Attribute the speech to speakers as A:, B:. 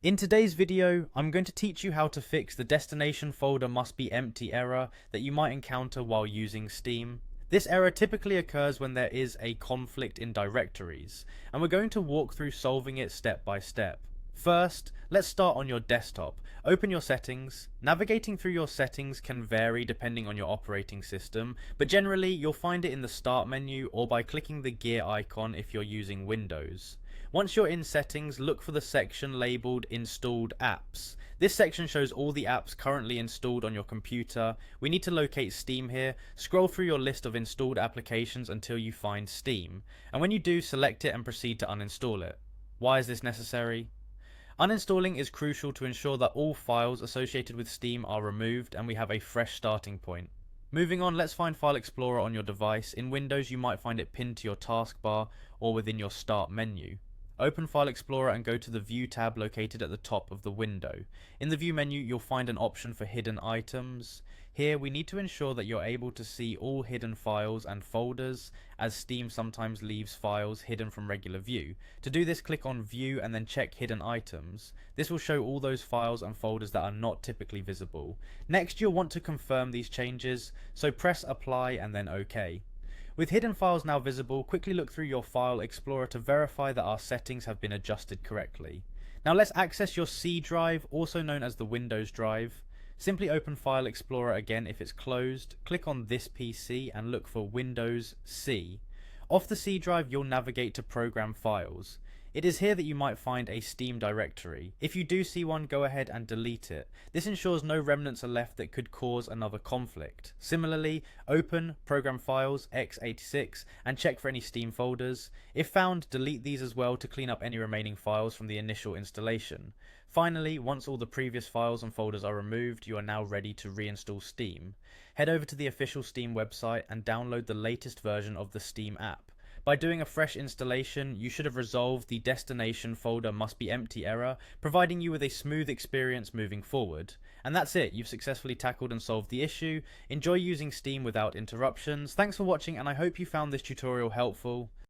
A: In today's video, I'm going to teach you how to fix the destination folder must be empty error that you might encounter while using Steam. This error typically occurs when there is a conflict in directories, and we're going to walk through solving it step by step. First, let's start on your desktop. Open your settings. Navigating through your settings can vary depending on your operating system, but generally you'll find it in the start menu or by clicking the gear icon if you're using Windows. Once you're in settings, look for the section labelled Installed Apps. This section shows all the apps currently installed on your computer. We need to locate Steam here. Scroll through your list of installed applications until you find Steam, and when you do, select it and proceed to uninstall it. Why is this necessary? Uninstalling is crucial to ensure that all files associated with Steam are removed and we have a fresh starting point. Moving on, let's find File Explorer on your device. In Windows, you might find it pinned to your taskbar or within your Start menu. Open File Explorer and go to the View tab located at the top of the window. In the View menu, you'll find an option for hidden items. Here, we need to ensure that you're able to see all hidden files and folders, as Steam sometimes leaves files hidden from regular view. To do this, click on View and then check Hidden Items. This will show all those files and folders that are not typically visible. Next, you'll want to confirm these changes, so press Apply and then OK. With hidden files now visible, quickly look through your File Explorer to verify that our settings have been adjusted correctly. Now let's access your C drive, also known as the Windows drive. Simply open File Explorer again if it's closed, click on this PC and look for Windows C. Off the C drive, you'll navigate to Program Files. It is here that you might find a Steam directory. If you do see one, go ahead and delete it. This ensures no remnants are left that could cause another conflict. Similarly, open Program Files x86 and check for any Steam folders. If found, delete these as well to clean up any remaining files from the initial installation. Finally, once all the previous files and folders are removed, you are now ready to reinstall Steam. Head over to the official Steam website and download the latest version of the Steam app. By doing a fresh installation, you should have resolved the destination folder must be empty error, providing you with a smooth experience moving forward. And that's it, you've successfully tackled and solved the issue. Enjoy using Steam without interruptions. Thanks for watching, and I hope you found this tutorial helpful.